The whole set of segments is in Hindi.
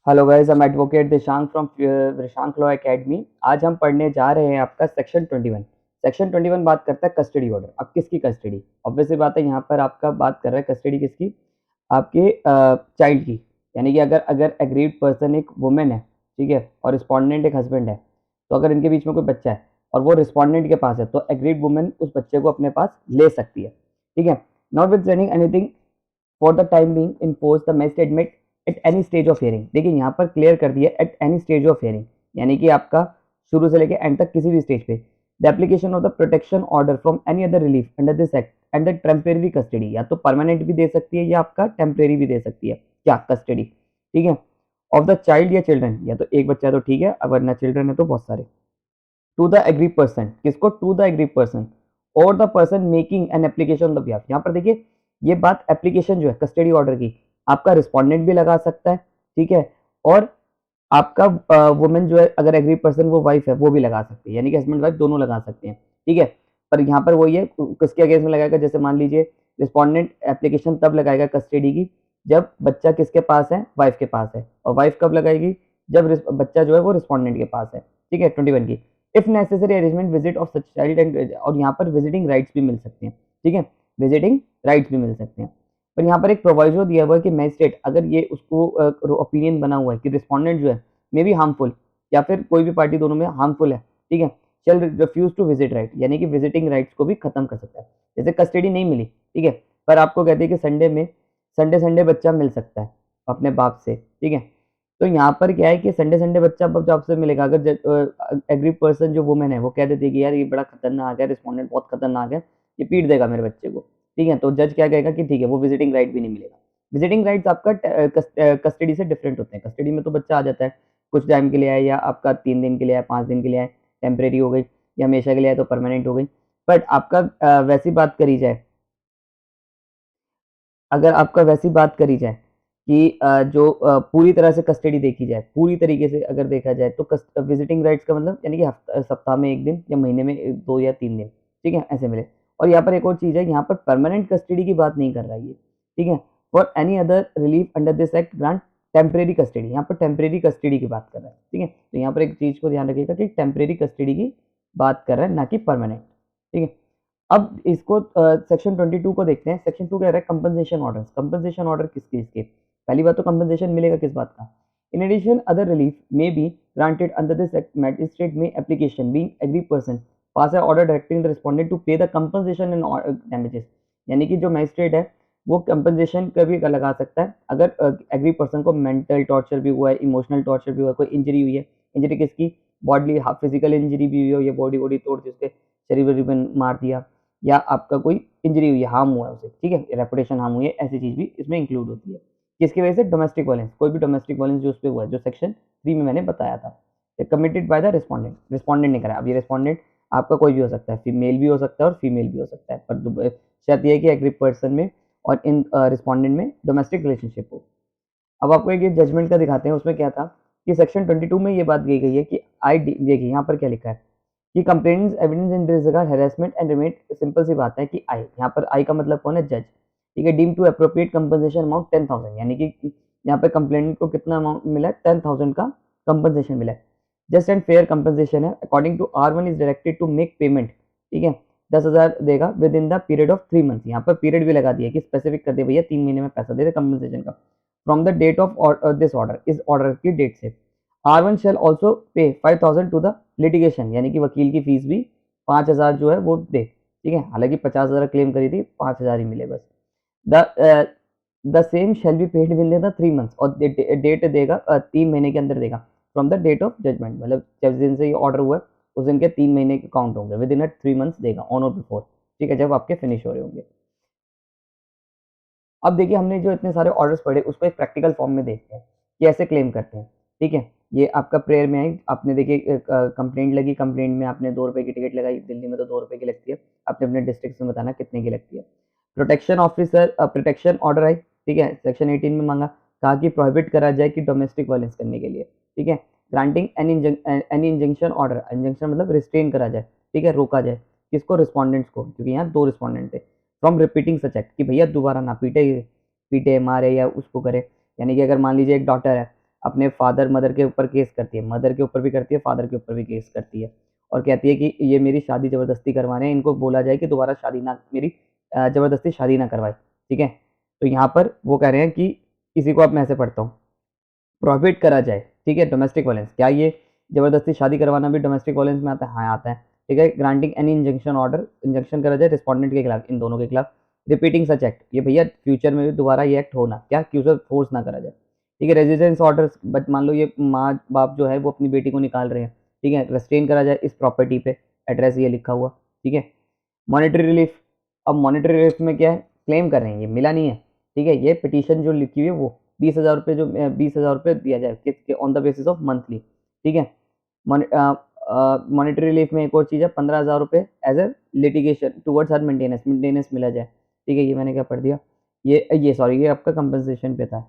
Hello guys, I'm advocate Dishank from Dishank law academy. आज हम पढ़ने जा रहे हैं आपका सेक्शन 21। सेक्शन 21 बात करता है कस्टडी ऑर्डर। अब किसकी कस्टडी? ऑब्वियस सी बात है, यहाँ पर आपका बात कर रहा है कस्टडी किसकी? आपके चाइल्ड की। यानी कि अगर अगर एग्रीड पर्सन एक वुमेन है, ठीक है, और रिस्पोंडेंट एक हस्बैंड है, तो अगर इनके बीच में कोई बच्चा है और वो रिस्पोंडेंट के पास है, तो एग्रीड वुमेन उस बच्चे को अपने पास ले सकती है। ठीक है। Not with anything for the time being impose the magistrate at any stage of hearing. देखिए यहाँ पर क्लियर कर दिया at any stage of hearing, यानी कि आपका शुरू से लेकर एंड तक किसी भी स्टेज पे the application of the protection order from any other relief under this act and the temporary custody, या तो परमानेंट भी दे सकती है या आपका टेम्परेरी भी दे सकती है क्या कस्टडी। ठीक है। ऑफ द चाइल्ड या चिल्ड्रन, या तो एक बच्चा है तो ठीक है, वरना चिल्ड्रन है तो बहुत सारे। टू द एग्री पर्सन, किसको? टू द एग्री पर्सन और the person making an application on the behalf. यहाँ पर देखिए ये बात एप्लीकेशन जो है कस्टडी ऑर्डर की, आपका रिस्पोंडेंट भी लगा सकता है, ठीक है, और आपका वुमेन जो है अगर एग्री पर्सन वो वाइफ है वो भी लगा सकती है, यानी कि हस्बैंड वाइफ दोनों लगा सकते हैं। ठीक है। पर यहाँ पर वही है, किसके अगेंस्ट में लगाएगा? जैसे मान लीजिए रिस्पोंडेंट एप्लीकेशन तब लगाएगा कस्टडी की जब बच्चा किसके पास है? वाइफ के पास है। और वाइफ कब लगाएगी? जब बच्चा जो है वो रिस्पोंडेंट के पास है। ठीक है। 21 की if necessary arrangement visit of such child and, और यहाँ पर विजिटिंग राइट्स भी मिल सकते हैं। ठीक है, विजिटिंग राइट्स भी मिल सकते हैं। पर यहाँ पर एक प्रोवाइजो दिया हुआ है कि मैजिस्ट्रेट अगर ये उसको ओपिनियन बना हुआ है कि रिस्पोंडेंट जो है मे बी हार्मफुल या फिर कोई भी पार्टी दोनों में हार्मफुल है, ठीक है, shall refuse to visit right, यानी कि विजिटिंग राइट्स को भी खत्म कर सकता है। जैसे कस्टडी नहीं मिली, ठीक है, पर आपको कहते हैं कि संडे में संडे बच्चा मिल सकता है अपने बाप से। ठीक है। तो यहाँ पर क्या है कि संडे बच्चा अब जॉब से मिलेगा। अगर एग्री पर्सन जो वुमेन है वो कह देती है कि यार ये बड़ा खतरनाक है, रिस्पोंडेंट बहुत खतरनाक है, ये पीट देगा मेरे बच्चे को, ठीक है, तो जज क्या कहेगा कि ठीक है, वो विजिटिंग राइट भी नहीं मिलेगा। विजिटिंग राइट्स आपका कस्टडी से डिफरेंट होते हैं। कस्टडी में तो बच्चा आ जाता है, कुछ टाइम के लिए आए, या आपका 3 दिन के लिए आए, 5 दिन के लिए आए, टेम्परेरी हो गई, या हमेशा के लिए आए तो परमानेंट हो गई। बट आपका वैसी बात करी जाए, अगर आपका वैसी बात करी जाए कि जो पूरी तरह से कस्टडी देखी जाए, पूरी तरीके से अगर देखा जाए, तो विजिटिंग राइट्स का मतलब यानी कि सप्ताह में 1 दिन या महीने में 2 या 3 दिन, ठीक है, ऐसे मिले। और यहाँ पर एक और चीज़ है, यहाँ पर परमानेंट कस्टडी की बात नहीं कर रहा है ये, ठीक है। For any other relief under this act grant temporary custody, यहाँ पर टेम्परेरी कस्टडी की बात कर रहा है, ठीक है। तो यहाँ पर एक चीज़ को ध्यान रखिएगा कि टेम्परेरी कस्टडी की बात कर रहा है, ना कि परमानेंट। ठीक है। अब इसको सेक्शन 22 को देखते हैं। सेक्शन 2 कह रहा है कंपनसेशन ऑर्डर्स। कंपनसेशन ऑर्डर किस चीज़ के? पहली बात तो कंपनसेशन मिलेगा किस बात का? In addition other relief may be granted under this act, magistrate में application being aggrieved person pass a order directing the respondent to pay the compensation and damages, यानी कि जो मैजिस्ट्रेट है वो कंपनसेशन का भी लगा सकता है अगर एग्री पर्सन को मेंटल टॉर्चर भी हुआ है, इमोशनल टॉर्चर भी हुआ है, कोई इंजरी हुई है। इंजरी किसकी? बॉडली, फिजिकल इंजरी भी हुई हो, या बॉडी बॉडी तोड़ दी, उसके शरीर वरीर में मार दिया, या आपका कोई इंजरी हुई है, हार्म हुआ है उसे, ठीक है, रेपुटेशन हार्म हुई है, ऐसी चीज़ भी इसमें इंक्लूड होती है। किसकी वजह से? डोमेस्टिक वायलेंस, कोई भी डोमेस्टिक वायलेंस जो उस पे हुआ है, जो सेक्शन 3 में मैंने बताया था, committed by the respondent, respondent ने करा। अब ये रिस्पोंडेंट आपका कोई भी हो सकता है, मेल भी हो सकता है और फीमेल भी हो सकता है, पर शर्त ये है कि एग्री पर्सन में और इन रिस्पोंडेंट में डोमेस्टिक रिलेशनशिप हो। अब आपको एक ये जजमेंट का दिखाते हैं, उसमें क्या था कि सेक्शन 22 में ये बात कही गई है कि देखिए यहाँ पर क्या लिखा है कि complaints evidence in this regard harassment and remit, simple सी बात है कि आई, यहाँ पर आई का मतलब कौन है? जज। ठीक है। Deem to appropriate compensation amount 10,000, यानी कि यहाँ पे कंप्लेंट को कितना अमाउंट मिला है? 10,000 का कंपनसेशन मिला है। जस्ट एंड फेयर कंपनसेशन है। According to R1 is directed to make payment, ठीक है, 10,000 देगा within the period of 3 months. यहाँ पर पीरियड भी लगा दिया कि स्पेसिफिक कर दे भैया 3 महीने में पैसा दे दे कंपनसेशन का, from the date of this order, इस ऑर्डर की डेट से। R1 शेल ऑल्सो पे 5,000 टू द लिटिगेशन, यानी कि वकील की फीस भी 5,000 जो है वो दे, ठीक है, हालांकि 50,000 क्लेम करी थी, 5,000 ही मिले बस। The same shall be paid within the 3 months, और डेट देगा 3 महीने के अंदर देगा, from the date of judgment, मतलब जिस दिन से ये ऑर्डर हुआ है उस दिन के 3 महीने के काउंट होंगे, विद इन 3 मंथ्स देगा, ऑन और बिफोर, ठीक है, जब आपके फिनिश हो रहे होंगे। अब देखिए हमने जो इतने सारे ऑर्डर्स पढ़े उसको एक प्रैक्टिकल फॉर्म में देखते हैं कि ऐसे क्लेम करते हैं, ठीक है। ये आपका प्रेयर में है, आपने देखिए कंप्लेंट लगी, कंप्लेंट में आपने 2 रुपए की टिकट लगाई, दिल्ली में तो 2 रुपए की लगती है, आपने अपने डिस्ट्रिक्ट में बताना कितने की लगती है। प्रोटेक्शन ऑफिसर प्रोटेक्शन ऑर्डर आई, ठीक है, सेक्शन 18 में मांगा, कहा कि प्रोहिबिट करा जाए कि डोमेस्टिक वायलेंस करने के लिए, ठीक है। Granting any injunction order, injunction मतलब रिस्ट्रेन करा जाए, ठीक है, रोका जाए, किसको? रिस्पोंडेंट्स को, क्योंकि यहाँ 2 रिस्पोंडेंट थे। फ्रॉम रिपीटिंग सच एक्ट, कि भैया दोबारा ना पीटे, मारे या उसको करे, यानी कि अगर मान लीजिए एक डॉटर है, अपने फादर मदर के ऊपर केस करती है, मदर के ऊपर भी करती है, फादर के ऊपर भी केस करती है और कहती है कि ये मेरी शादी ज़बरदस्ती करवा रहे हैं, इनको बोला जाए कि दोबारा शादी ना मेरी ज़बरदस्ती शादी ना करवाए, ठीक है? तो यहाँ पर वो कह रहे हैं कि इसी को अब मैं ऐसे पढ़ता हूँ, प्रोहिबिट करा जाए, ठीक है? डोमेस्टिक वायलेंस, क्या ये ज़बरदस्ती शादी करवाना भी डोमेस्टिक वायलेंस में आता है? हाँ, आता है, ठीक है? Granting any injunction order, injunction करा जाए रिस्पोंडेंट के खिलाफ, इन दोनों के खिलाफ। रिपीटिंग सच एक्ट, ये भैया फ्यूचर में भी दोबारा ये एक्ट होना, क्या कि उसे फोर्स ना करा जाए, ठीक है? रेजिडेंस ऑर्डर्स, बट मान लो ये माँ-बाप जो है वो अपनी बेटी को निकाल रहे हैं, ठीक है? रेस्ट्रेन करा जाए इस प्रॉपर्टी पे, एड्रेस ये लिखा हुआ, ठीक है? मॉनेटरी रिलीफ, अब मॉनेटरी रिलीफ में क्या है? क्लेम कर रहे हैं, ये मिला नहीं है, ठीक है? ये पिटीशन जो लिखी हुई है वो 20,000 रुपए जो 20,000 रुपए दिया जाए किसके on the basis of monthly, ठीक है? मॉनेटरी रिलीफ में एक और चीज़ है 15,000 रुपए as a litigation towards her maintenance, maintenance मिला जाए, ठीक है? ये मैंने क्या पढ़ दिया? ये सॉरी ये आपका कंपनसेशन पे था,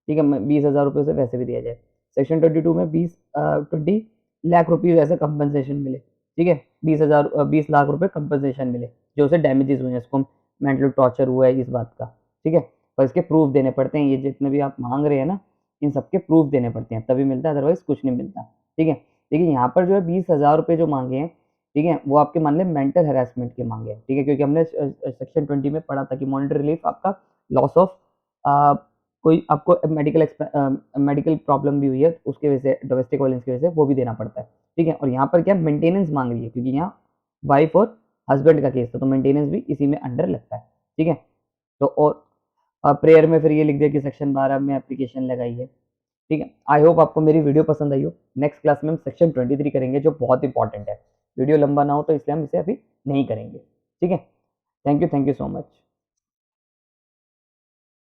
ठीक है? 20,000 रुपए उसे वैसे भी दिया जाए। सेक्शन 22 में 20 लाख रुपीज़ ऐसे कंपनसेशन मिले, ठीक है? 20 लाख रुपए कंपनसेशन मिले, जो उसे डैमेजेस हुए हैं, इसको मेंटल टॉर्चर हुआ है इस बात का, ठीक है? और इसके प्रूफ देने पड़ते हैं, ये जितने भी आप माँग रहे हैं ना, इन सबके प्रूफ देने पड़ते हैं, तभी मिलता है, अदरवाइज़ कुछ नहीं मिलता, ठीक है? देखिए यहाँ पर जो है 20,000 रुपए जो माँगे हैं, ठीक है? वो आपके मान लें मेंटल हैरेसमेंट के माँगे हैं, ठीक है? क्योंकि हमने सेक्शन 20 में पढ़ा था कि मॉनिटरी रिलीफ आपका लॉस ऑफ अ, कोई आपको मेडिकल प्रॉब्लम भी हुई है, उसकी वजह से डोमेस्टिक वायलेंस की वजह से वो भी देना पड़ता है, ठीक है? और यहाँ पर क्या मेंटेनेंस माँग रही है, क्योंकि यहाँ वाइफ और हस्बैंड का केस था, तो मेंटेनेंस भी इसी में अंडर लगता है, ठीक है? तो और प्रेयर में फिर ये लिख दिया कि सेक्शन 12 में एप्लीकेशन लगाई है, ठीक है? आई होप आपको मेरी वीडियो पसंद आई हो। नेक्स्ट क्लास में हम सेक्शन 23 करेंगे जो बहुत इंपॉर्टेंट है। वीडियो लंबा ना हो तो इसलिए हम इसे अभी नहीं करेंगे, ठीक है? Thank you so much.